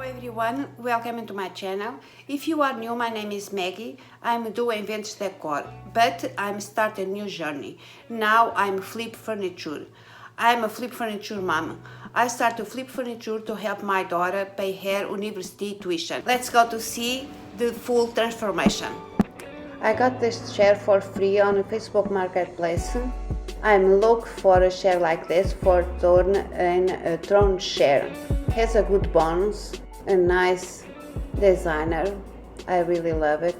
Everyone, welcome to my channel. If you are new, my name is Maggie. I'm doing vintage decor, but I'm starting a new journey. Now I'm flip furniture. I'm a flip furniture mom. I start to flip furniture to help my daughter pay her university tuition. Let's go to see the full transformation. I got this chair for free on Facebook Marketplace. I'm looking for a chair like this for turn in a throne chair. Has a good bones, a nice designer. I really love it.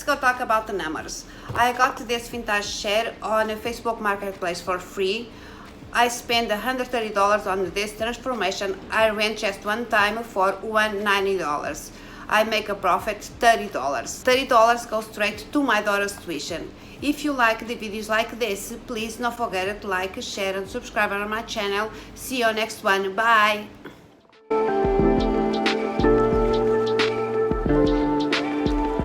Go talk about the numbers. I got this vintage chair on a Facebook marketplace for free. I spent $130 on this transformation. I rent just one time for $190. I make a profit $30. $30 goes straight to my daughter's tuition. If you like the videos like this, please don't forget to like, share and subscribe on my channel. See you next one. Bye.